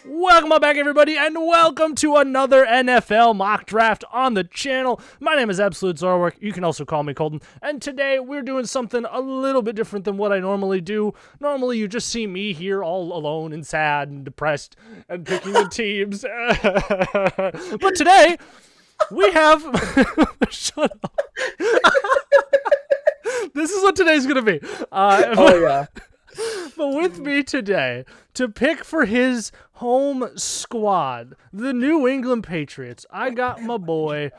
Welcome back, everybody, and welcome to another NFL mock draft on the channel. My name is Absolute Zorwork. You can also call me Colton. And today we're doing something a little bit different than what I normally do. Normally, you just see me here all alone and sad and depressed and picking the teams. But today, we have... Shut up. This is what today's going to be. Yeah. But with me today to pick for his home squad, the New England Patriots, I got my boy,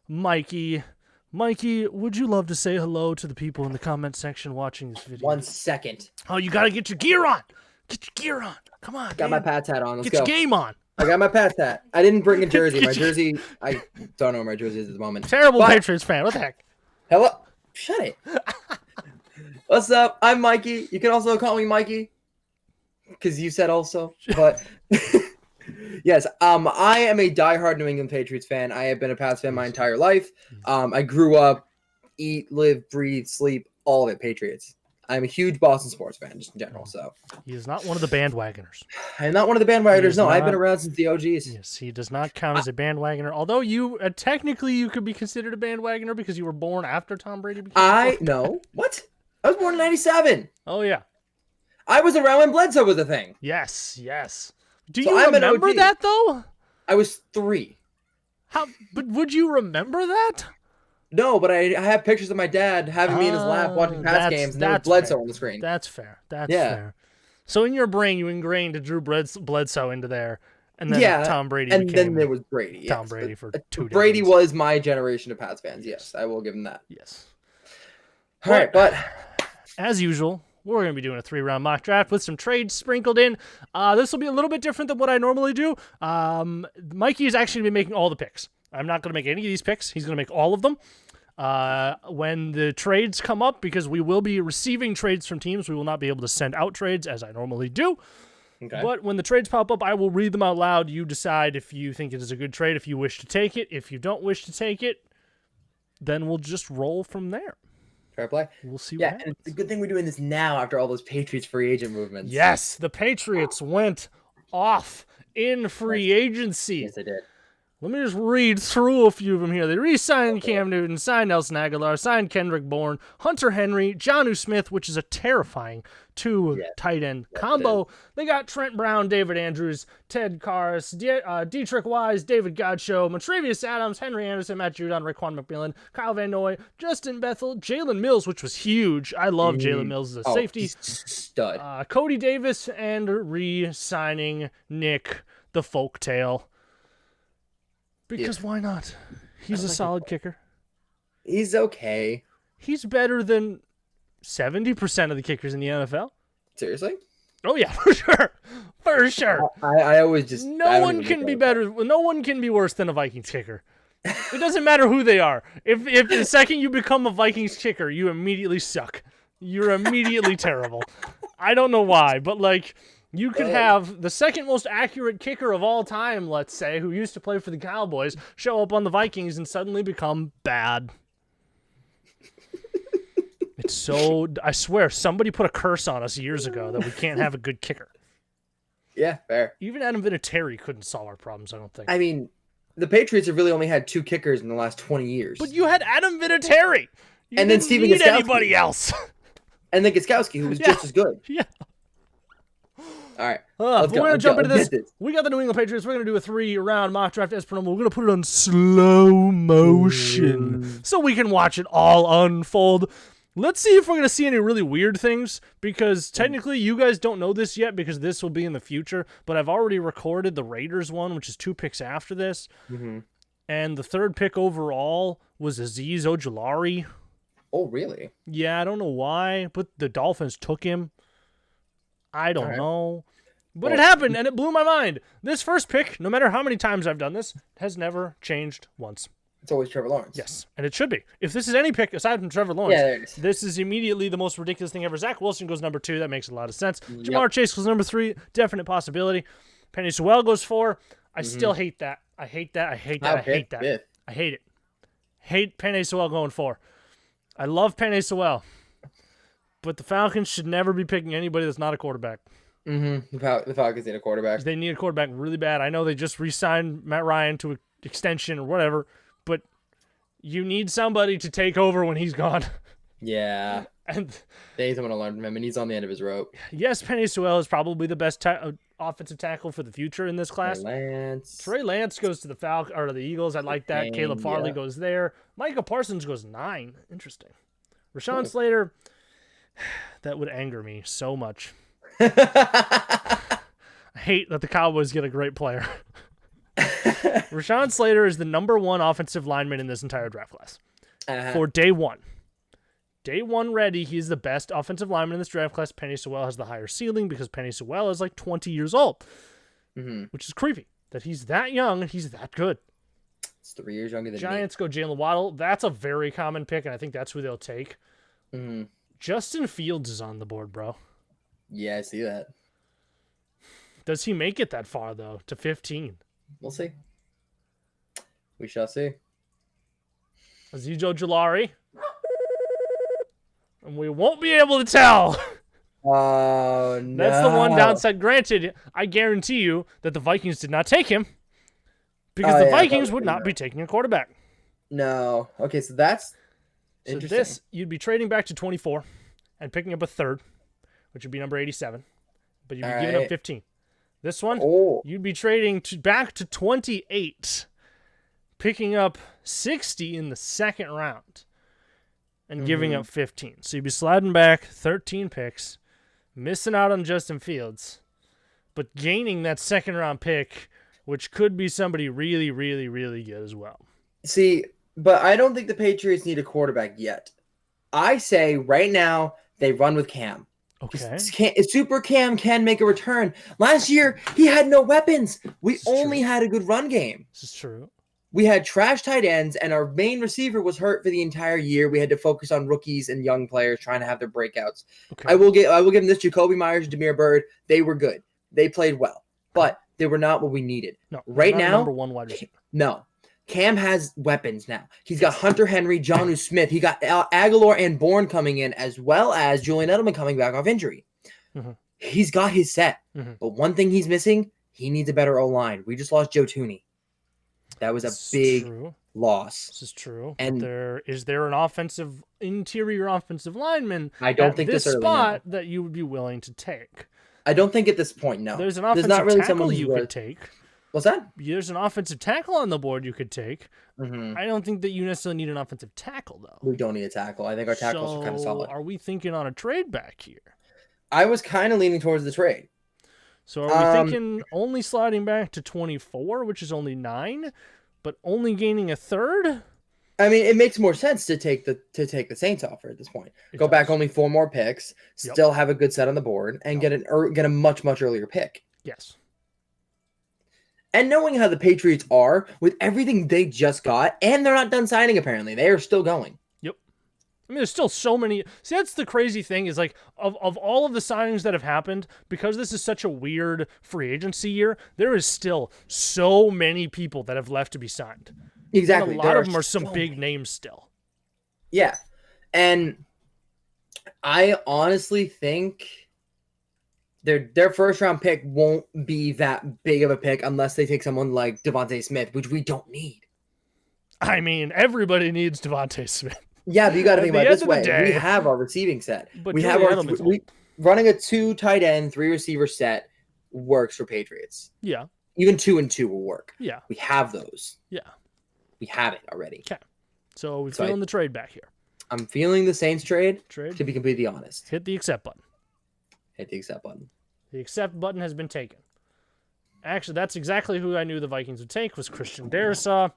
Mikeyyy. Mikeyyy, would you love to say hello to the people in the comment section watching this video? 1 second. Oh, you got to get your gear on. Get your gear on. Come on, Got my Pats hat on. Let's Get go. your game on. I got my Pats hat. I didn't bring a jersey. My jersey, I don't know where my jersey is at the moment. Terrible Patriots fan. What the heck? Hello? Shut it. What's up? I'm Mikeyyy. You can also call me Mikeyyy. Because you said also. But yes, I am a diehard New England Patriots fan. I have been a Pats fan my entire life. I grew up, eat, live, breathe, sleep, all of it Patriots. I'm a huge Boston sports fan, just in general. So He is not one of the bandwagoners. I'm not one of the bandwagoners. No, I've been around since the OGs. Yes, he does not count as a bandwagoner. Although you, technically, you could be considered a bandwagoner because you were born after Tom Brady became. No. What? I was born in 97. Oh, yeah. I was around when Bledsoe was a thing. Yes. Do So you I'm an remember OG. that, though? I was 3. But would you remember that? No, but I have pictures of my dad having me in his lap watching Pats games, and there was Bledsoe on the screen. That's fair. That's fair. So in your brain, you ingrained Drew Bledsoe into there, and then Tom Brady and became then there was Brady. Tom Yes. Brady for 2 days. Brady was my generation of Pats fans. Yes, I will give him that. Yes. All right, but as usual, we're going to be doing a 3-round mock draft with some trades sprinkled in. This will be a little bit different than what I normally do. Mikeyyy is actually going to be making all the picks. I'm not going to make any of these picks. He's going to make all of them. When the trades come up, because we will be receiving trades from teams, we will not be able to send out trades as I normally do. okay. But when the trades pop up, I will read them out loud. You decide if you think it is a good trade, if you wish to take it. If you don't wish to take it, then we'll just roll from there. Fair play. We'll see what happens. And it's a good thing we're doing this now after all those Patriots free agent movements. Yes, the Patriots went off in free agency. Yes, they did. Let me just read through a few of them here. They re-signed Cam Newton, signed Nelson Aguilar, signed Kendrick Bourne, Hunter Henry, Jonnu Smith, which is a terrifying tight end combo. They got Trent Brown, David Andrews, Ted Karras, Dietrich Wise, David Godchaux, Montrevious Adams, Henry Anderson, Matt Judon, Raekwon McMillan, Kyle Van Noy, Justin Bethel, Jalen Mills, which was huge. I love Jalen Mills as a safety. He's stud. Cody Davis, and re-signing Nick the Folktale. Because why not? He's a solid kicker. He's okay. He's better than 70% of the kickers in the NFL. Seriously? Oh yeah, for sure. For sure. I always just... No one can be better. No one can be worse than a Vikings kicker. It doesn't matter who they are. If the second you become a Vikings kicker, you immediately suck. You're immediately terrible. I don't know why, but like... You could have the second most accurate kicker of all time, let's say, who used to play for the Cowboys, show up on the Vikings and suddenly become bad. It's so... I swear, somebody put a curse on us years ago that we can't have a good kicker. Yeah, fair. Even Adam Vinatieri couldn't solve our problems, I don't think. I mean, the Patriots have really only had 2 kickers in the last 20 years. But you had Adam Vinatieri! You and then didn't Steven need Gostkowski. anybody else! And then Gostkowski, who was just as good. Yeah. All right. We're going to jump into Let's this. We got the New England Patriots. We're going to do a 3-round mock draft as per normal. We're going to put it on slow motion so we can watch it all unfold. Let's see if we're going to see any really weird things, because technically you guys don't know this yet because this will be in the future, but I've already recorded the Raiders one, which is 2 picks after this. Mm-hmm. And the 3rd pick overall was Azeez Ojulari. Oh, really? Yeah, I don't know why, but the Dolphins took him. I don't know. But it happened, and it blew my mind. This first pick, no matter how many times I've done this, has never changed once. It's always Trevor Lawrence. Yes, and it should be. If this is any pick aside from Trevor Lawrence, there it is. this is immediately the most ridiculous thing ever. Zach Wilson goes number 2. That makes a lot of sense. Jamar Chase goes number 3. Definite possibility. Penny Sewell goes 4. I still hate that. I hate that. I hate that. I hate that. I hate it. Hate Penny Sewell going 4. I love Penny Sewell. But the Falcons should never be picking anybody that's not a quarterback. Mm-hmm. The Falcons need a quarterback. They need a quarterback really bad. I know they just re-signed Matt Ryan to an extension or whatever, but you need somebody to take over when he's gone. Yeah. And they need someone to learn from him, and he's on the end of his rope. Yes, Penny Sewell is probably the best offensive tackle for the future in this class. Trey Lance goes to the Falcons or the Eagles. I like that. Caleb Farley goes there. Micah Parsons goes 9. Interesting. Rashawn Slater, that would anger me so much. I hate that the Cowboys get a great player. Rashawn Slater is the #1 offensive lineman in this entire draft class for day one. Day one ready, he's the best offensive lineman in this draft class. Penny Sewell has the higher ceiling because Penny Sewell is like 20 years old, which is creepy that he's that young and he's that good. It's 3 years younger than Giants go Jalen Waddle. That's a very common pick, and I think that's who they'll take. Justin Fields is on the board, bro. Yeah, I see that. Does he make it that far, though, to 15? We'll see. We shall see. Azeez Ojulari. And we won't be able to tell. Oh, no. That's the one downside. Granted, I guarantee you that the Vikings did not take him because the Vikings would not be taking a quarterback. No. Okay, so that's interesting. So this, you'd be trading back to 24 and picking up a third, which would be number 87, but you'd be giving up 15. This one, you'd be trading back to 28, picking up 60 in the second round. And giving up 15. So you'd be sliding back 13 picks, missing out on Justin Fields, but gaining that second round pick, which could be somebody really, really, really good as well. See, but I don't think the Patriots need a quarterback yet. I say right now they run with Cam. Okay. Super Cam can make a return. Last year, he had no weapons. We only had a good run game. This is true. We had trash tight ends, and our main receiver was hurt for the entire year. We had to focus on rookies and young players trying to have their breakouts. Okay. I will give him this. Jacoby Myers, Damiere Byrd, they were good. They played well, but they were not what we needed. No, right now, #1 wide receiver. No. Cam has weapons now. He's got Hunter Henry, Jonnu Smith. He got Aguilar and Bourne coming in, as well as Julian Edelman coming back off injury. He's got his set. But one thing he's missing, he needs a better O-line. We just lost Joe Thuney. That was a big loss. This is true. And is there an interior offensive lineman I don't think this spot that you would be willing to take? I don't think at this point, no. There's an offensive tackle you could take. What's that? There's an offensive tackle on the board you could take. I don't think that you necessarily need an offensive tackle, though. We don't need a tackle. I think our tackles are kind of solid. Are we thinking on a trade back here? I was kind of leaning towards the trade. So are we thinking only sliding back to 24, which is only 9, but only gaining a third? I mean, it makes more sense to take the Saints offer at this point. Go back only 4 more picks, still have a good set on the board, and get a much earlier pick. Yes. And knowing how the Patriots are with everything they just got, and they're not done signing apparently, they are still going. I mean, there's still so many. See, that's the crazy thing is like of all of the signings that have happened, because this is such a weird free agency year, there is still so many people that have left to be signed. Exactly. And a lot of them are some big names still. Yeah. And I honestly think their first round pick won't be that big of a pick unless they take someone like Devontae Smith, which we don't need. I mean, everybody needs Devontae Smith. Yeah, but you got to think about it this way. We have our receiving set. But we have running a 2 tight end, 3 receiver set works for Patriots. Yeah. Even 2 and 2 will work. Yeah. We have those. Yeah. We have it already. Okay. So we're feeling the trade back here. I'm feeling the Saints trade, to be completely honest. Hit the accept button. Hit the accept button. The accept button has been taken. Actually, that's exactly who I knew the Vikings would take, was Christian Darrisaw.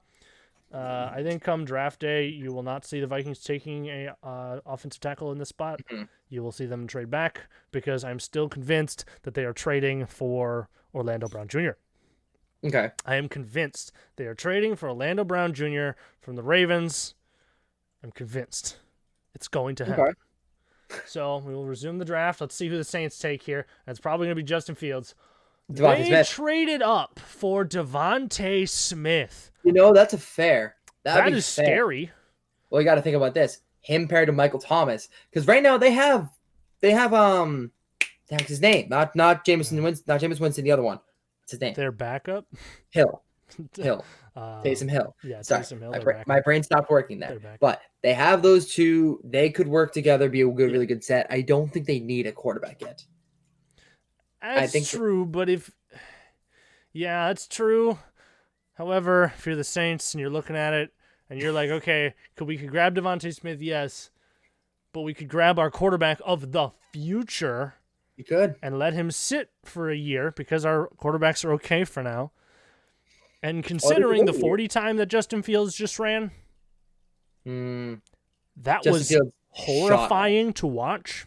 I think come draft day, you will not see the Vikings taking a offensive tackle in this spot. You will see them trade back because I'm still convinced that they are trading for Orlando Brown Jr. Okay. I am convinced they are trading for Orlando Brown Jr. from the Ravens. I'm convinced it's going to happen. Okay. So we will resume the draft. Let's see who the Saints take here. And it's probably going to be Justin Fields. They traded up for Devontae Smith. You know, that's a fair. That is scary. Well, you got to think about this. Him paired to Michael Thomas. Because right now they have They have That's his name. Not Jameson Winston. Not Jameis Winston. The other one. What's his name? Their backup. Hill. Taysom Hill. Yeah, Sorry, Taysom Hill. my brain stopped working there. But they have those two. They could work together, be a really good set. I don't think they need a quarterback yet. That's true, but that's true. However, if you're the Saints and you're looking at it and you're like, okay, we could grab Devontae Smith, yes, but we could grab our quarterback of the future. You could. And let him sit for a year because our quarterbacks are okay for now. And considering the 40 time that Justin Fields just ran, that was horrifying to watch.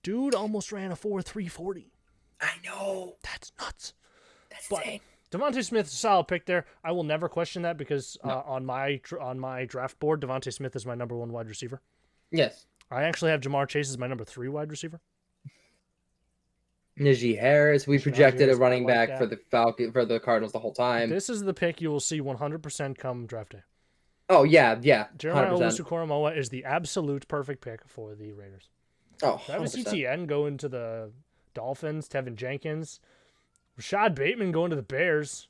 Dude almost ran a 4.340. I know. That's nuts. That's insane. Devontae Smith is a solid pick there. I will never question that because on my draft board, Devontae Smith is my number 1 wide receiver. Yes. I actually have Jamar Chase as my number 3 wide receiver. Najee Harris. We projected a running back for the Cardinals the whole time. This is the pick you will see 100% come draft day. Oh, yeah. Jeremiah Owusu-Koramoah is the absolute perfect pick for the Raiders. Oh, Travis Etienne going to the Dolphins. Tevin Jenkins. Rashad Bateman going to the Bears.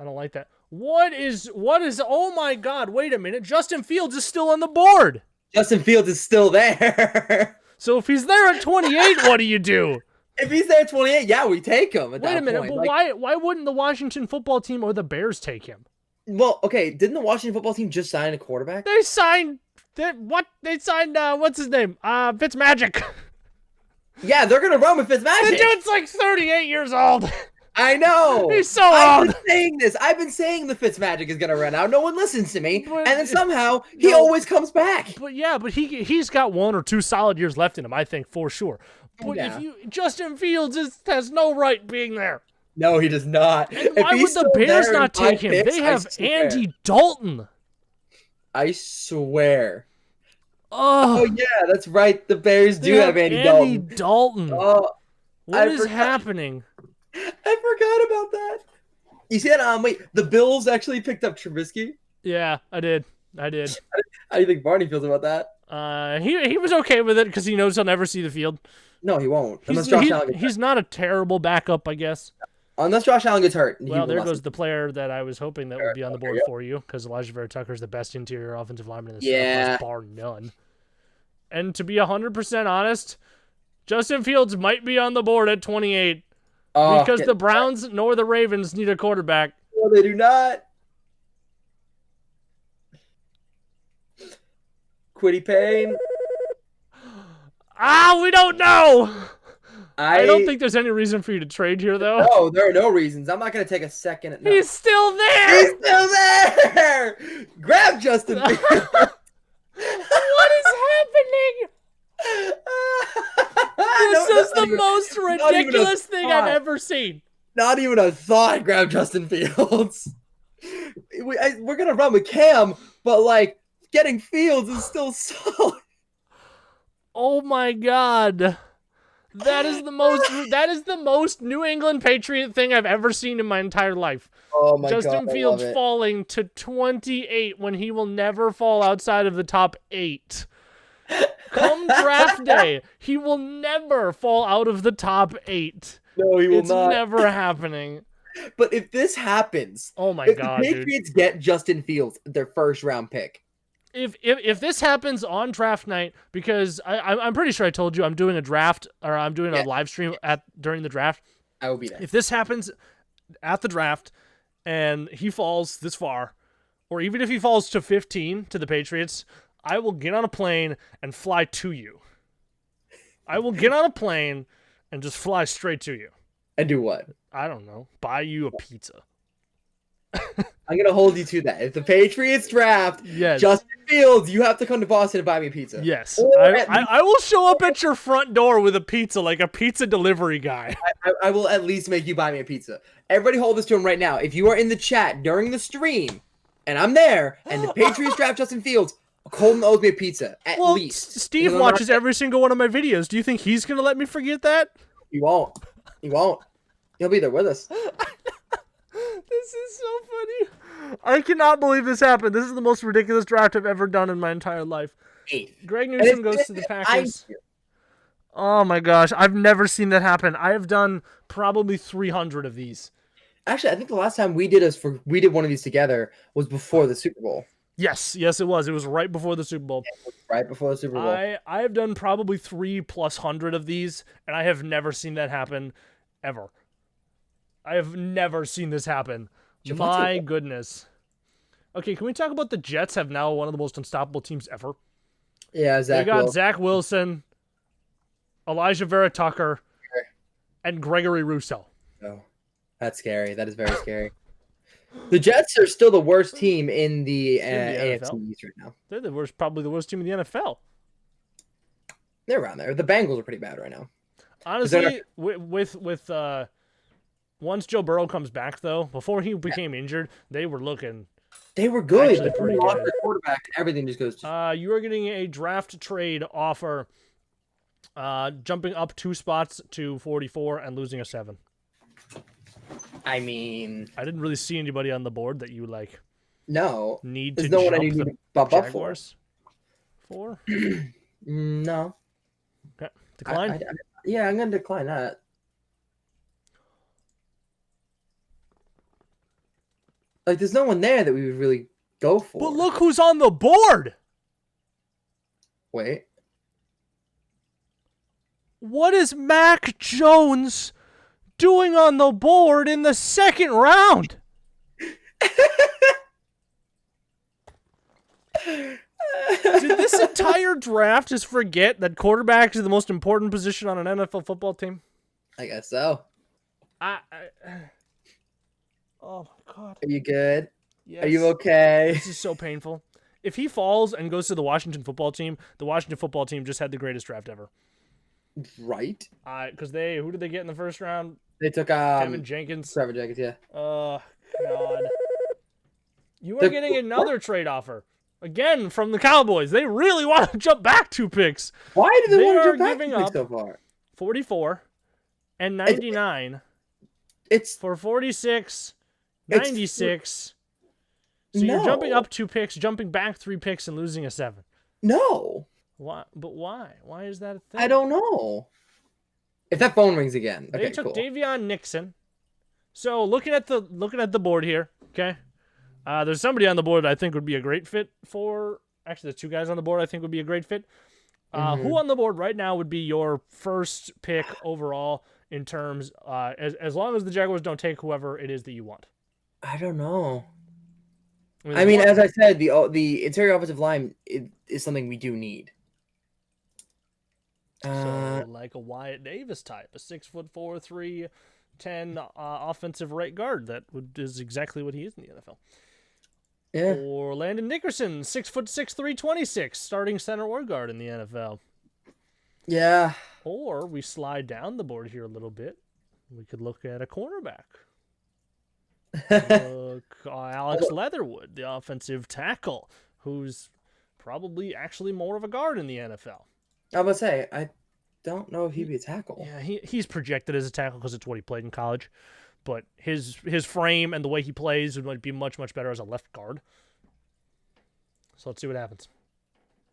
I don't like that. What is? Oh, my God. Wait a minute. Justin Fields is still on the board. Justin Fields is still there. So if he's there at 28, what do you do? If he's there at 28, yeah, we take him at that point. Wait a minute, but why wouldn't the Washington football team or the Bears take him? Well, okay, didn't the Washington football team just sign a quarterback? They signed what's his name? Fitzmagic. Yeah, they're gonna run with Fitzmagic. The dude's like 38 years old. I know. He's so old. I've been saying this. I've been saying the Fitzmagic is gonna run out. No one listens to me, and then somehow he always comes back. But he's got 1 or 2 solid years left in him, I think, for sure. But Justin Fields has no right being there. No, he does not. And why would the Bears not take him? They have Andy Dalton. I swear. Oh yeah, that's right. The Bears do have Andy Dalton. Oh, what is happening? I forgot about that. You see that? Wait, the Bills actually picked up Trubisky? Yeah, I did. How do you think Barney feels about that? He was okay with it because he knows he'll never see the field. No, he won't. He's not a terrible backup, I guess. Unless Josh Allen gets hurt. Well, there goes the player that I was hoping that would be on the board for you, because Elijah Vera Tucker is the best interior offensive lineman in the bar none. And to be 100% honest, Justin Fields might be on the board at 28 because the Browns nor the Ravens need a quarterback. No, they do not. Quiddy Payne. We don't know. I don't think there's any reason for you to trade here, though. No, there are no reasons. I'm not going to take a second. No. He's still there. He's still there. Grab Justin Fields. What is happening? This is the most ridiculous thing I've ever seen. Not even a thought. Grab Justin Fields. We're going to run with Cam, but getting Fields is still solid. Oh my God. That is the most New England Patriot thing I've ever seen in my entire life. Oh my God. Justin Fields falling to 28 when he will never fall outside of the top 8. Come draft day, he will never fall out of the top 8. No, he will not. It's never happening. But if this happens, oh my God, the Patriots get Justin Fields, their first round pick. If this happens on draft night, because I'm pretty sure I told you I'm doing a draft, or I'm doing a live stream during the draft. I will be there. If this happens at the draft and he falls this far, or even if he falls to 15 to the Patriots, I will get on a plane and fly to you. I will get on a plane and just fly straight to you. And do what? I don't know. Buy you a pizza. I'm going to hold you to that. If the Patriots draft Justin Fields, you have to come to Boston and buy me a pizza. Yes. I will show up at your front door with a pizza, like a pizza delivery guy. I will at least make you buy me a pizza. Everybody hold this to him right now. If you are in the chat during the stream, and I'm there, and the Patriots draft Justin Fields, Colton owes me a pizza, at least. Steve watches every single one of my videos. Do you think he's going to let me forget that? He won't. He'll be there with us. This is so funny. I cannot believe this happened. This is the most ridiculous draft I've ever done in my entire life. Greg Newsom goes to the Packers. Oh my gosh, I've never seen that happen. I have done probably 300 of these. Actually, I think the last time we did one of these together was before the Super Bowl. Yes, it was. It was right before the Super Bowl. Right before the Super Bowl. I have done probably 300+ of these, and I have never seen that happen, ever. I have never seen this happen. My goodness. Okay, can we talk about the Jets have now one of the most unstoppable teams ever? Yeah, They got Zach Wilson, Elijah Vera Tucker, and Gregory Rousseau. Oh, that's scary. That is very scary. The Jets are still the worst team in the AFC East right now. They're probably the worst team in the NFL. They're around there. The Bengals are pretty bad right now. Honestly, with once Joe Burrow comes back, though, before he became injured, they were looking. They were good. They pretty good. The quarterback, everything just goes. You are getting a draft trade offer, jumping up 2 spots to 44 and losing a 7. I mean, I didn't really see anybody on the board that you like. No, need there's to no jump one I need to bump up for. No. Okay. Decline. Yeah, I'm gonna decline that. Like, there's no one there that we would really go for. But look who's on the board. Wait. What is Mac Jones doing on the board in the 2nd round? Did this entire draft just forget that quarterback is the most important position on an NFL football team? I guess so. Oh my God. Are you good? Yes. Are you okay? This is so painful. If he falls and goes to the Washington football team, the Washington football team just had the greatest draft ever. Right? Because who did they get in the 1st round? They took Kevin Jenkins. Trevor Jenkins, yeah. Oh God. You are getting another trade offer. Again, from the Cowboys. They really want to jump back 2 picks. Why do they want to jump back giving 2 up picks so far? 44 and 99 it's for 46, 96. So you're jumping up 2 picks, jumping back 3 picks, and losing a 7. No. Why? But why? Why is that a thing? I don't know. If that phone rings again. Okay, they took cool. Davion Nixon. So looking at the board here, okay? There's somebody on the board that I think would be a great fit for. Actually, there's 2 guys on the board I think would be a great fit. Who on the board right now would be your first pick overall in terms, as long as the Jaguars don't take whoever it is that you want? I don't know. I mean, as I said, the interior offensive line is something we do need. So like a Wyatt Davis type, a 6'4", 310 offensive right guard is exactly what he is in the NFL. Yeah. Or Landon Dickerson, 6'6", 326, starting center or guard in the NFL. Yeah. Or we slide down the board here a little bit. We could look at a cornerback. Alex Leatherwood, the offensive tackle, who's probably actually more of a guard in the NFL. I was about to say, I don't know if he'd be a tackle. Yeah, he's projected as a tackle because it's what he played in college. But his frame and the way he plays would be much, much better as a left guard. So let's see what happens.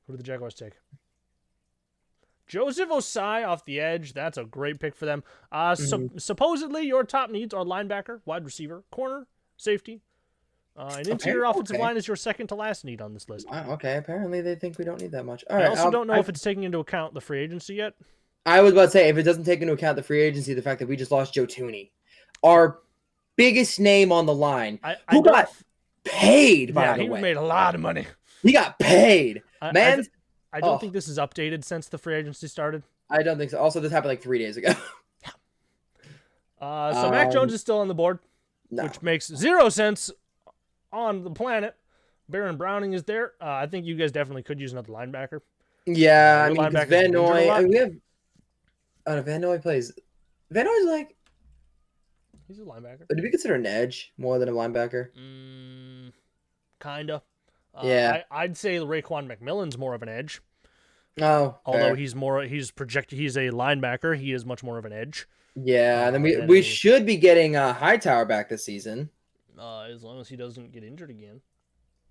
Who do the Jaguars take? Joseph Osai off the edge. That's a great pick for them. Supposedly, your top needs are linebacker, wide receiver, corner, safety. An interior offensive line is your second to last need on this list. Okay, apparently they think we don't need that much. All I right, also don't know if it's taking into account the free agency yet. I was about to say, if it doesn't take into account the free agency, the fact that we just lost Joe Tooney, our biggest name on the line, who got paid, by the way. He made a lot of money. He got paid. Man. I don't think this is updated since the free agency started. I don't think so. Also, this happened like 3 days ago. So Mac Jones is still on the board, which makes 0 sense on the planet. Baron Browning is there. I think you guys definitely could use another linebacker. Yeah, I mean, Van Noy. We have. Van Noy plays. Van Noy's like. He's a linebacker. Do we consider an edge more than a linebacker? Kinda. Yeah. I'd say Raekwon McMillan's more of an edge. Oh, although he's projected. He's a linebacker. He is much more of an edge. Yeah, and then we should be getting Hightower back this season. As long as he doesn't get injured again.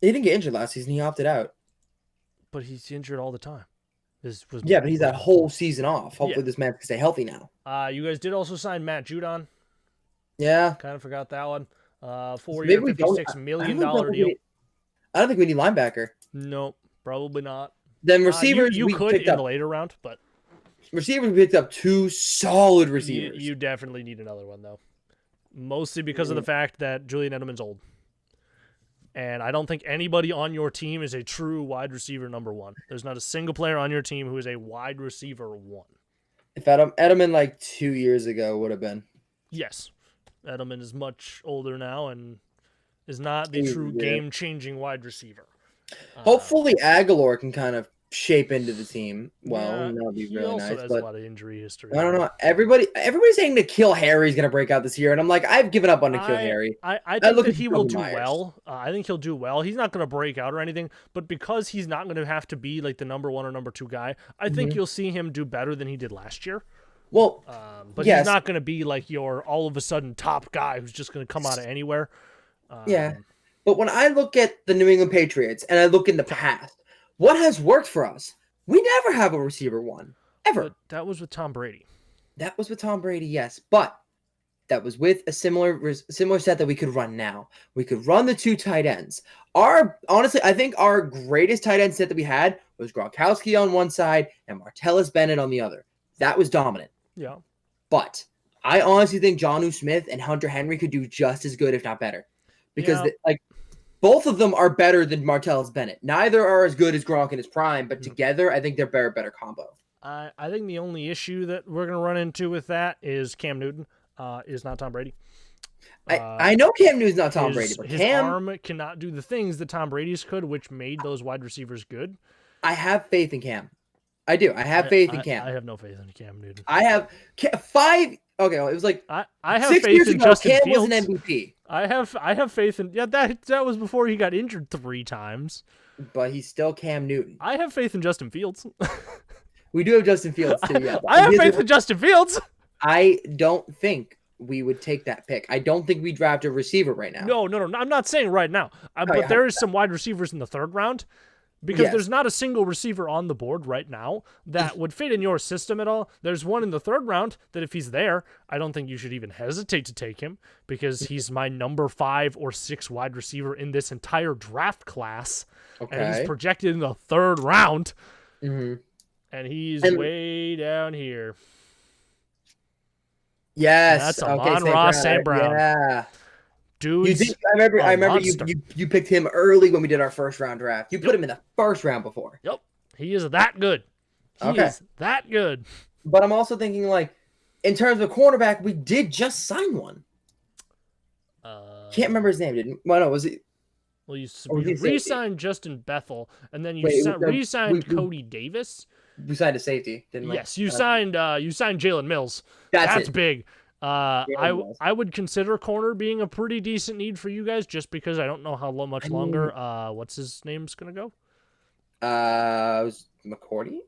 He didn't get injured last season. He opted out. But he's injured all the time. Yeah, but he's that whole season off. Hopefully this man can stay healthy now. You guys did also sign Matt Judon. Yeah. Kind of forgot that one. 4-year, $56 million deal. I don't think we need linebacker. Nope, probably not. Then receivers, you could in the later round, but receivers, we picked up 2 solid receivers. You definitely need another one, though. Mostly because of the fact that Julian Edelman's old. And I don't think anybody on your team is a true wide receiver number 1. There's not a single player on your team who is a wide receiver 1. If Edelman like 2 years ago would have been. Yes. Edelman is much older now and is not the true game-changing wide receiver. Hopefully Aguilar can kind of shape into the team. Well, that would be really nice. He also has a lot of injury history. I don't know. Everybody's saying N'Keal Harry's going to break out this year, and I'm like, I've given up on N'Keal Harry. I think that he will do well. I think he'll do well. He's not going to break out or anything, but because he's not going to have to be like the number 1 or number 2 guy, I think you'll see him do better than he did last year. Well, but he's not going to be like your all of a sudden top guy who's just going to come out of anywhere. But when I look at the New England Patriots and I look in the past, what has worked for us? We never have a receiver 1 ever. But that was with Tom Brady. That was with Tom Brady, yes, but that was with a similar set that we could run now. We could run the 2 tight ends. Honestly, I think our greatest tight end set that we had was Gronkowski on one side and Martellus Bennett on the other. That was dominant. Yeah. But I honestly think Jonnu Smith and Hunter Henry could do just as good, if not better. Because both of them are better than Martellus Bennett. Neither are as good as Gronk in his prime, but together I think they're better combo. I think the only issue that we're going to run into with that is Cam Newton is not Tom Brady. I know Cam Newton's not Tom Brady, but his arm cannot do the things that Tom Brady's could, which made those wide receivers good. I have faith in Cam. I do. I have faith in Cam. I have no faith in Cam Newton. I have 5. Okay, well, it was like I have 6 faith years in ago, Justin Cam Fields. was an MVP. I have faith in that was before he got injured 3 times. But he's still Cam Newton. I have faith in Justin Fields. We do have Justin Fields too. Yeah, I have faith in Justin Fields. I don't think we would take that pick. I don't think we draft a receiver right now. No. I'm not saying right now. But there is some wide receivers in the 3rd round. Because there's not a single receiver on the board right now that would fit in your system at all. There's one in the 3rd round that if he's there, I don't think you should even hesitate to take him because he's my number 5 or 6 wide receiver in this entire draft class. Okay. And he's projected in the 3rd round. Mm-hmm. And he's way down here. Yes. That's Amon-Ra St. Brown. Yeah. Dude, I remember you picked him early when we did our 1st round draft. You put him in the 1st round before. Yep. He is that good. He is that good. But I'm also thinking, like, in terms of cornerback, we did just sign one. Can't remember his name, didn't? Well, no, was it? Well, you re-signed Justin Bethel, and then you re-signed Cody Davis. We signed a safety, didn't we? Yes, you signed Jalen Mills. That's big. I would consider corner being a pretty decent need for you guys, just because I don't know how much longer. What's his name's gonna go? Was McCourty?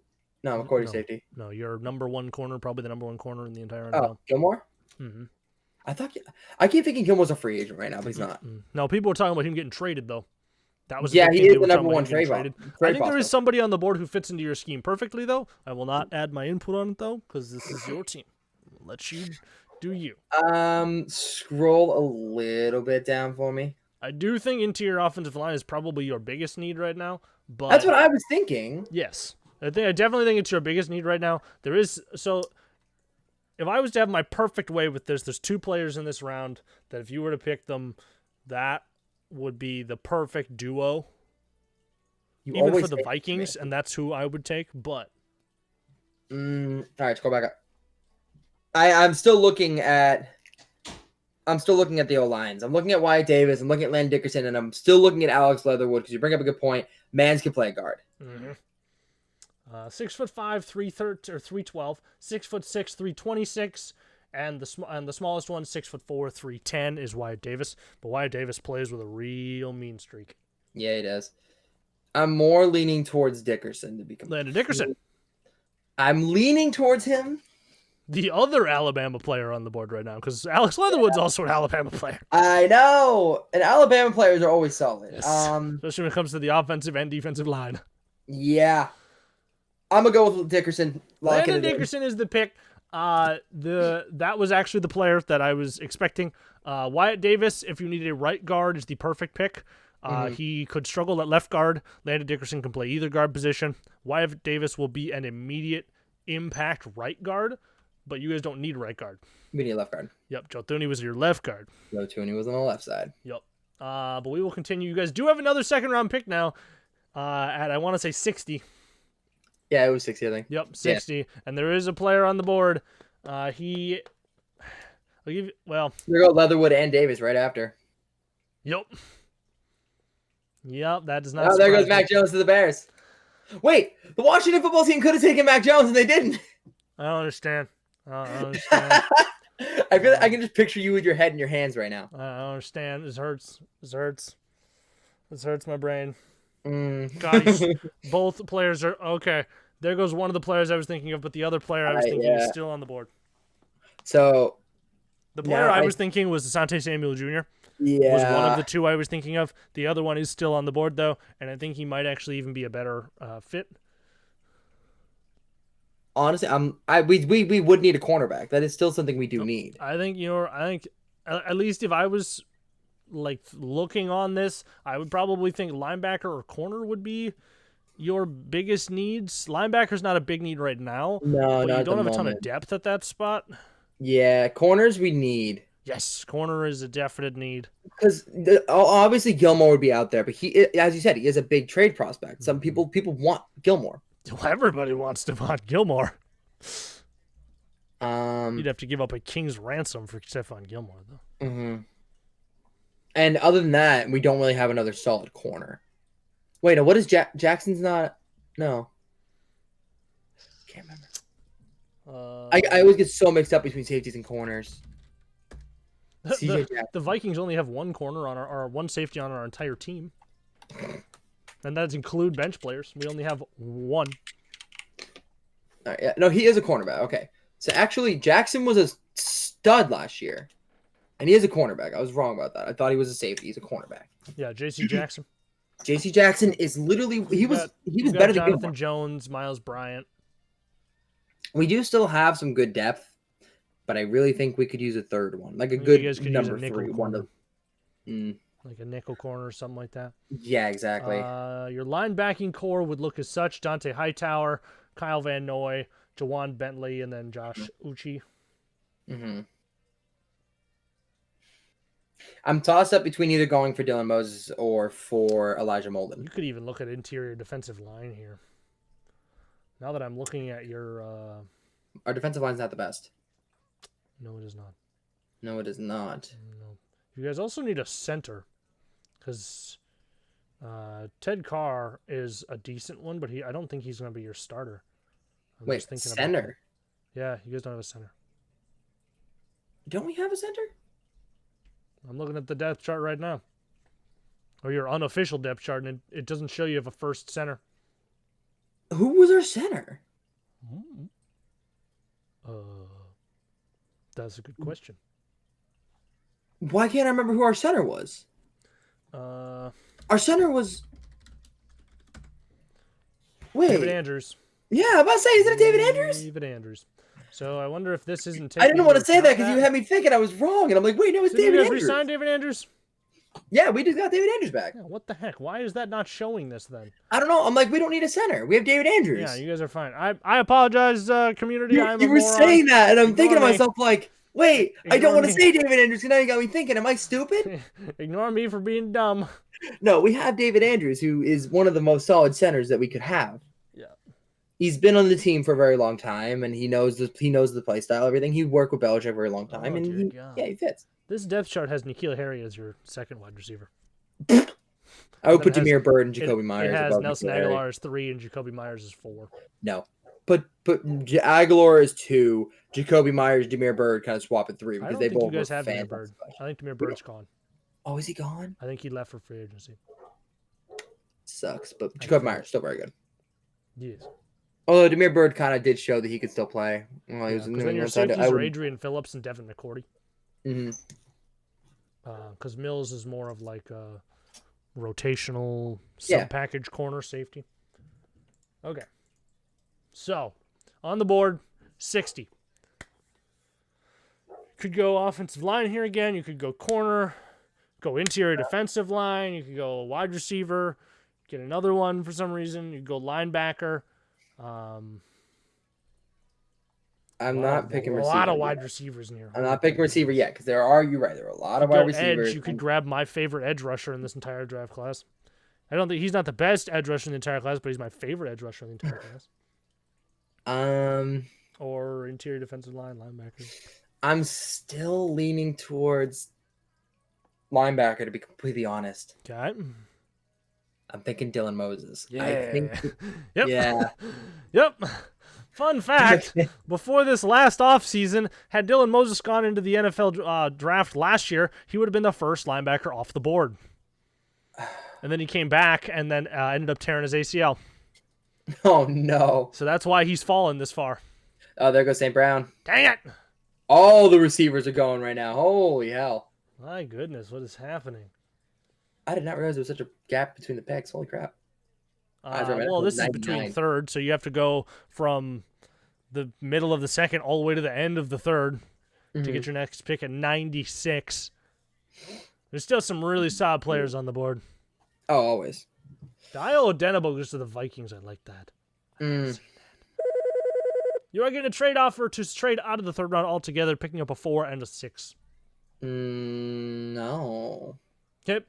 No, McCourty safety. No, your number 1 corner, probably the number 1 corner in the entire NFL. Oh, Gilmore. Mm-hmm. I keep thinking Gilmore's a free agent right now, but he's not. No, people were talking about him getting traded though. That was he is the number 1 trade. I think there is somebody on the board who fits into your scheme perfectly though. I will not add my input on it though, because this is your team. I'll let you do you. Scroll a little bit down for me. I do think interior offensive line is probably your biggest need right now, but that's what I was thinking. Yes. I definitely think it's your biggest need right now. If I was to have my perfect way with this, there's 2 players in this round that if you were to pick them, that would be the perfect duo. Even for the Vikings, and that's who I would take, but all right, let's go back up. I'm still looking at the O-lines. I'm looking at Wyatt Davis. I'm looking at Landon Dickerson, and I'm still looking at Alex Leatherwood because you bring up a good point. Mans can play guard. Mm-hmm. 6'5", 313 or 312, 6'6", 326, and the smallest one, 6'4", 310 is Wyatt Davis. But Wyatt Davis plays with a real mean streak. Yeah, he does. I'm more leaning towards Dickerson to be completely. Landon Dickerson. I'm leaning towards him. The other Alabama player on the board right now, because Alex Leatherwood's also an Alabama player. I know, and Alabama players are always solid. Yes. Especially when it comes to the offensive and defensive line. Yeah. I'm gonna go with Dickerson. Landon Dickerson is the pick. That was actually the player that I was expecting. Wyatt Davis, if you needed a right guard, is the perfect pick. He could struggle at left guard. Landon Dickerson can play either guard position. Wyatt Davis will be an immediate impact right guard, but you guys don't need a right guard. We need a left guard. Yep, Joe Thuney was your left guard. Joe Thuney was on the left side. Yep. But we will continue. You guys do have another second-round pick now at, I want to say, 60. Yeah, it was 60, I think. Yep, 60. Yeah. And there is a player on the board. I'll give you, well. There go Leatherwood and Davis right after. Yep. Yep, that does not. Oh, there goes Mac Jones to the Bears. Wait, the Washington football team could have taken Mac Jones and they didn't. I don't understand. I don't understand. I feel like I can just picture you with your head in your hands right now. I don't understand. This hurts. This hurts. This hurts my brain. God, both players are okay. There goes one of the players I was thinking of, but the other player I was thinking is still on the board. So the player I was thinking was Asante Samuel Jr. Yeah, was one of the two I was thinking of. The other one is still on the board though, and I think he might actually even be a better fit. Honestly, we would need a cornerback. That is still something we do need. I think at least if I was like looking on this, I would probably think linebacker or corner would be your biggest needs. Linebacker's not a big need right now. No, but you don't have a ton of depth at that spot. Yeah, corners we need. Yes, corner is a definite need. Because obviously Gilmore would be out there, but he, as you said, he is a big trade prospect. Some people want Gilmore. Well, everybody wants Stephon Gilmore. You'd have to give up a king's ransom for Stephon Gilmore, though. Mm-hmm. And other than that, we don't really have another solid corner. Wait, what is Jackson's not? No. Can't remember. I always get so mixed up between safeties and corners. The Vikings only have one corner on or one safety on our entire team. And that include bench players. We only have one. Yeah, no, he is a cornerback. Okay. So actually, Jackson was a stud last year. And he is a cornerback. I was wrong about that. I thought he was a safety. He's a cornerback. Yeah, J.C. Jackson. J.C. Jackson is literally he was better than Jonathan Jones, Miles Bryant. We do still have some good depth, but I really think we could use a third one, like a good number 3 one. Like a nickel corner or something like that. Yeah, exactly. Your linebacking core would look as such: Dante Hightower, Kyle Van Noy, Jawan Bentley, and then Josh Uche. Mm-hmm. I'm tossed up between either going for Dylan Moses or for Elijah Molden. You could even look at interior defensive line here. Now that I'm looking at your... Our defensive line's not the best. No, it is not. No, it is not. No. You guys also need a center. Because Ted Carr is a decent one, but I don't think he's going to be your starter. Wait, center? Yeah, you guys don't have a center. Don't we have a center? I'm looking at the depth chart right now. Or your unofficial depth chart, and it doesn't show you have a first center. Who was our center? That's a good question. Why can't I remember who our center was? Our center was... Wait. David Andrews. Yeah, I'm about to say, isn't it David Andrews? David Andrews. So I wonder if this isn't. I didn't want to say that because you had me thinking I was wrong, and I'm like, wait, no, it's David Andrews. Did you guys resign David Andrews? Yeah, we just got David Andrews back. Yeah, what the heck? Why is that not showing this then? I don't know. I'm like, we don't need a center. We have David Andrews. Yeah, you guys are fine. I apologize, community. You were saying that, and I'm thinking to myself, like, wait, I don't want to say David Andrews, because now you got me thinking, am I stupid? Ignore me for being dumb. No, we have David Andrews, who is one of the most solid centers that we could have. Yeah. He's been on the team for a very long time, and he knows the play style, everything. He worked with Belichick for a very long time, and he fits. This depth chart has N'Keal Harry as your second wide receiver. I would put Demir Bird and Jacoby Myers. It has Nelson Aguilar as 3 and Jacoby Myers as 4. No. Put Aguilar as 2, Jacoby Myers, Demir Bird kind of swap at 3 because they both you guys have Demir Bird. I think Demir Bird's gone. Oh, is he gone? I think he left for free agency. Sucks, but Jacoby Myers still very good. Yes. Although Demir Bird kind of did show that he could still play. Well, he was then your safeties are Adrian Phillips and Devin McCourty. Mm-hmm. Because Mills is more of like a rotational sub-package corner safety. Okay. So, on the board, 60. Could go offensive line here again. You could go corner, go interior defensive line. You could go wide receiver, get another one for some reason. You could go linebacker. I'm not picking receiver. A lot of wide receivers in here. I'm not picking receiver yet because you're right. There are a lot of wide receivers. Edge. You could grab my favorite edge rusher in this entire draft class. I don't think he's not the best edge rusher in the entire class, but he's my favorite edge rusher in the entire class. Or interior defensive line, linebacker. I'm still leaning towards linebacker, to be completely honest. Okay. I'm thinking Dylan Moses. Yeah. I think, yep. Yeah. Yep. Fun fact, before this last offseason, had Dylan Moses gone into the NFL draft last year, he would have been the first linebacker off the board. And then he came back and then ended up tearing his ACL. Oh, no. So that's why he's fallen this far. Oh, there goes St. Brown. Dang it. All the receivers are going right now. Holy hell. My goodness, what is happening? I did not realize there was such a gap between the picks. Holy crap. Well, this is between third, so you have to go from the middle of the second all the way to the end of the third to get your next pick at 96. There's still some really solid players on the board. Oh, always. Dio Odenigbo goes to the Vikings. I like that. You are getting a trade offer to trade out of the third round altogether, picking up a 4 and a 6. No. Okay.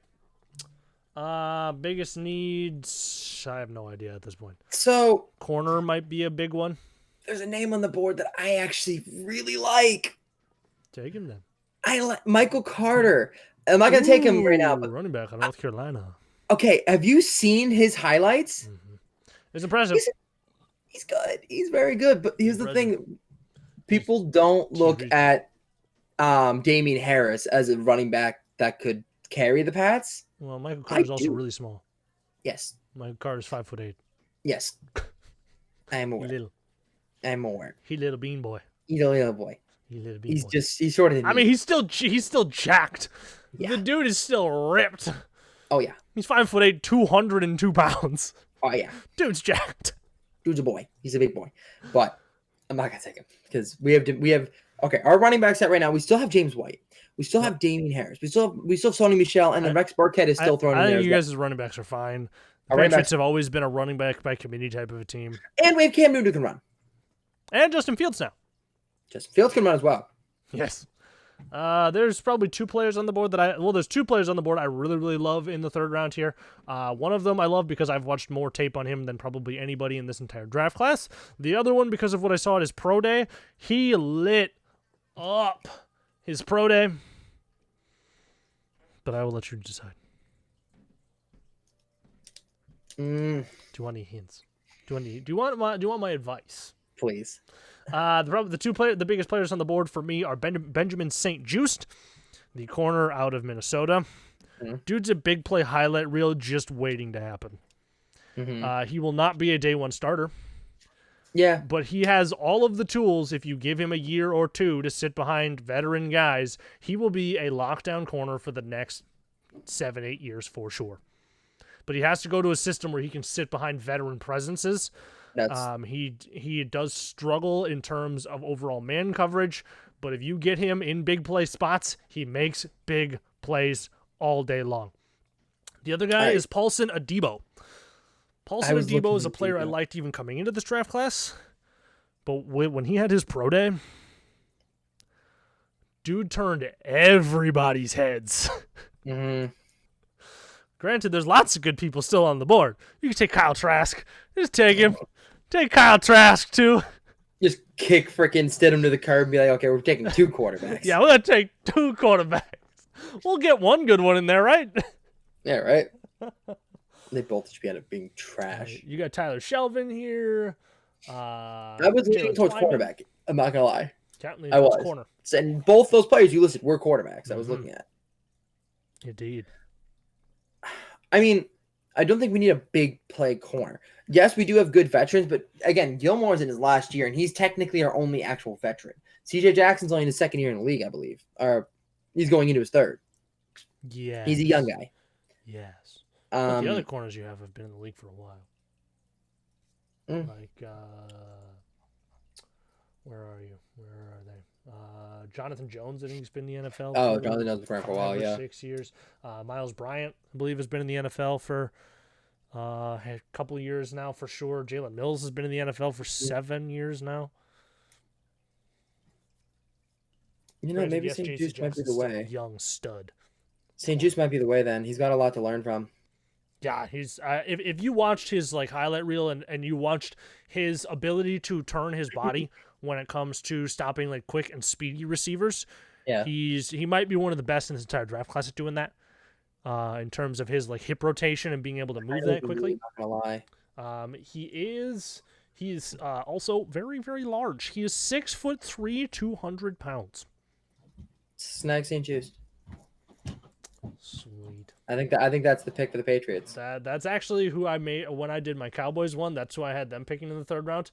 Biggest needs, I have no idea at this point. So corner might be a big one. There's a name on the board that I actually really like. Take him then. I like Michael Carter. I'm not gonna take him right now. But running back out of North Carolina. Okay, have you seen his highlights? It's impressive. He's good. He's very good. But here's the thing: people don't look at Damian Harris as a running back that could carry the Pats. Well, Michael Carter's also really small. Yes. Michael Carter's 5'8". Yes. I am aware. I'm aware. He little bean boy. He's a little boy. He's shorter than me. I mean, he's still jacked. Yeah. The dude is still ripped. Oh yeah. He's 5'8", 202 pounds. Oh yeah. Dude's jacked. Dude's a boy. He's a big boy. But I'm not gonna take him because we have okay. Our running back set right now. We still have James White. We still have Damian Harris. We still have Sony Michel, and then Rex Burkhead is still thrown in there. I think you guys' running backs are fine. The Patriots have always been a running back by committee type of a team. And we have Cam Newton who can run. And Justin Fields now. Justin Fields can run as well. Yes. There's probably two players on the board there's two players on the board I really, really love in the third round here. One of them I love because I've watched more tape on him than probably anybody in this entire draft class. The other one because of what I saw at his pro day. He lit up his pro day. But I will let you decide. Do you want any hints? Do you want my advice? Please. The biggest players on the board for me are Benjamin St-Juste, the corner out of Minnesota. Dude's a big play highlight reel just waiting to happen. He will not be a day one starter. Yeah. But he has all of the tools. If you give him a year or two to sit behind veteran guys, he will be a lockdown corner for the next 7-8 years for sure. But he has to go to a system where he can sit behind veteran presences. He does struggle in terms of overall man coverage, but if you get him in big play spots, he makes big plays all day long. The other guy is Paulson Adebo. Paulson Adebo is a player I liked even coming into this draft class, but when he had his pro day, dude turned everybody's heads. Granted, there's lots of good people still on the board. You can take Kyle Trask. Just take him. Take Kyle Trask, too. Just kick frickin' Stidham to the curb and be like, okay, we're taking 2 quarterbacks. Yeah, we're going to take 2 quarterbacks. We'll get one good one in there, right? Yeah, right? They both just end up being trash. You got Tyler Shelvin here. I was leaning towards quarterback. I'm not going to lie. I was. Corner. And both those players you listed were quarterbacks I was looking at. Indeed. I mean, I don't think we need a big play corner. Yes, we do have good veterans, but again, Gilmore's in his last year, and he's technically our only actual veteran. C.J. Jackson's only in his second year in the league, I believe. Or he's going into his third. Yeah. He's a young guy. Yes. But the other corners you have been in the league for a while. Like, where are you? Where are they? Jonathan Jones, I think he's been in the NFL. Oh, Jonathan Jones for a while, yeah. 6 years. Miles Bryant, I believe, has been in the NFL for a couple of years now for sure. Jalen Mills has been in the NFL for 7 years now. Maybe St. Juice might be the way. Young stud. St. Juice might be the way then. He's got a lot to learn from. Yeah, he's if you watched his like highlight reel and you watched his ability to turn his body when it comes to stopping like quick and speedy receivers, he might be one of the best in his entire draft class at doing that. In terms of his like hip rotation and being able to move that quickly. Not gonna lie. He's also very, very large. He is 6'3", 200 pounds. Snag St. Juice. Sweet. I think that's the pick for the Patriots. That's actually who I made when I did my Cowboys one. That's who I had them picking in the 3rd round.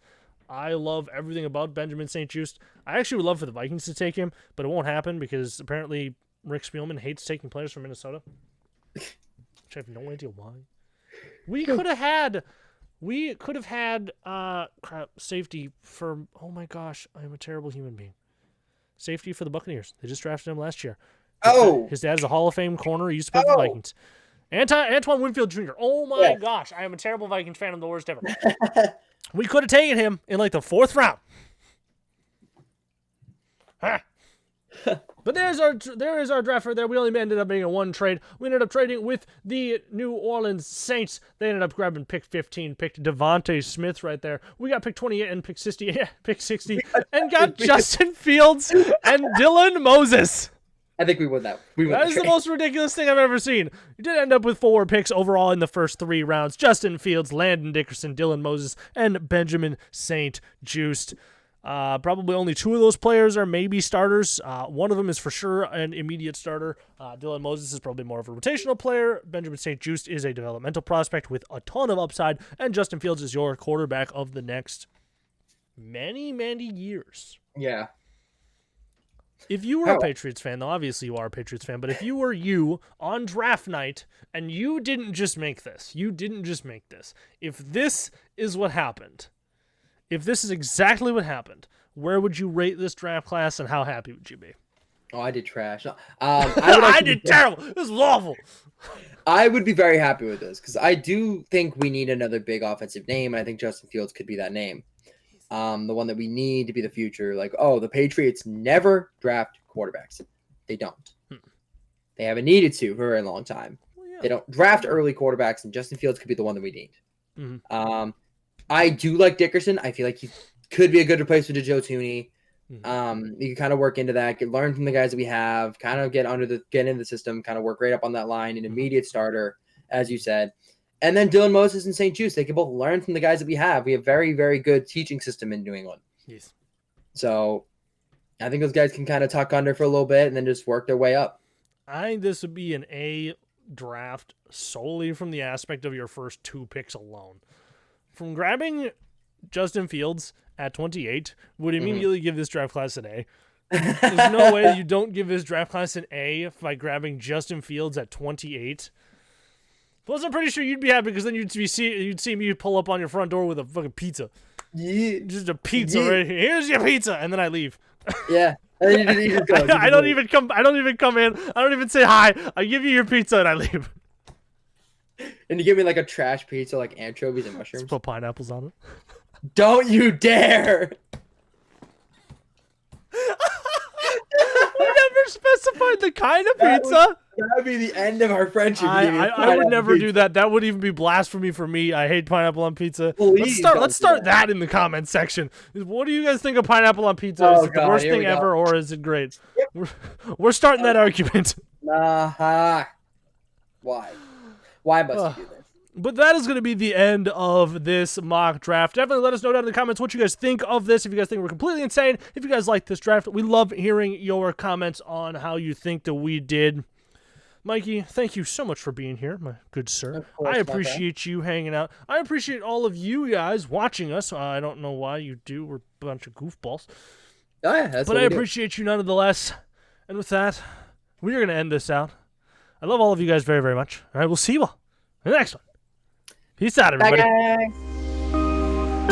I love everything about Benjamin St. Just. I actually would love for the Vikings to take him, but it won't happen because apparently Rick Spielman hates taking players from Minnesota. Which I have no idea why. We could have had safety for, oh my gosh, I'm a terrible human being. Safety for the Buccaneers. They just drafted him last year. His dad's a Hall of Fame corner. He used to play for the Vikings. Antoine Winfield Jr. Oh my gosh, I am a terrible Vikings fan. I'm the worst ever. We could have taken him in like the 4th round. But there is our draft right there. We only ended up being a 1 trade. We ended up trading with the New Orleans Saints. They ended up grabbing pick 15, picked Devontae Smith right there. We got pick 28 and pick 60, and got Justin Fields and Dylan Moses. I think we won that. That is the most ridiculous thing I've ever seen. You did end up with 4 picks overall in the first 3 rounds. Justin Fields, Landon Dickerson, Dylan Moses, and Benjamin St. Just. Probably only 2 of those players are maybe starters. One of them is for sure an immediate starter. Dylan Moses is probably more of a rotational player. Benjamin St. Just is a developmental prospect with a ton of upside. And Justin Fields is your quarterback of the next many, many years. Yeah. If you were a Patriots fan, though, obviously you are a Patriots fan, but if you were on draft night and you didn't just make this, if this is what happened, if this is exactly what happened, where would you rate this draft class and how happy would you be? Oh, I did trash. I did terrible. This was awful. I would be very happy with this because I do think we need another big offensive name, and I think Justin Fields could be that name. The one that we need to be the future. Like, the Patriots never draft quarterbacks. They don't. They haven't needed to for a very long time. Well, yeah. They don't draft early quarterbacks, and Justin Fields could be the one that we need. Mm-hmm. I do like Dickerson. I feel like he could be a good replacement to Joe Thuney. Mm-hmm. You can kind of work into that, learn from the guys that we have, kind of get into the system, kind of work right up on that line, an immediate starter, as you said. And then Dylan Moses and St. Just, they can both learn from the guys that we have. We have very, very good teaching system in New England. Yes. So I think those guys can kind of tuck under for a little bit and then just work their way up. I think this would be an A draft solely from the aspect of your first 2 picks alone. From grabbing Justin Fields at 28 would immediately give this draft class an A. There's no way you don't give this draft class an A by grabbing Justin Fields at 28. Plus, I'm pretty sure you'd be happy because then you'd see me pull up on your front door with a fucking pizza. Yeah. Just a pizza right here. Here's your pizza, and then I leave. Yeah. I don't even come in. I don't even say hi. I give you your pizza and I leave. And you give me like a trash pizza, like anchovies and mushrooms. Just put pineapples on it. Don't you dare! We never specified the kind of pizza. That would be the end of our friendship. I would never do that. That would even be blasphemy for me. I hate pineapple on pizza. Let's start that in the comments section. What do you guys think of pineapple on pizza? Is it the worst thing ever, or is it great? Yep. We're starting that argument. Why? Why must you do this? But that is going to be the end of this mock draft. Definitely let us know down in the comments what you guys think of this. If you guys think we're completely insane, if you guys like this draft, we love hearing your comments on how you think that we did. Mikeyyy, thank you so much for being here, my good sir. I appreciate you hanging out. I appreciate all of you guys watching us. I don't know why you do. We're a bunch of goofballs. Oh, yeah, that's but I appreciate you nonetheless. And with that, we are going to end this out. I love all of you guys very, very much. All right, we'll see you all in the next one. Peace out, everybody. Bye, guys.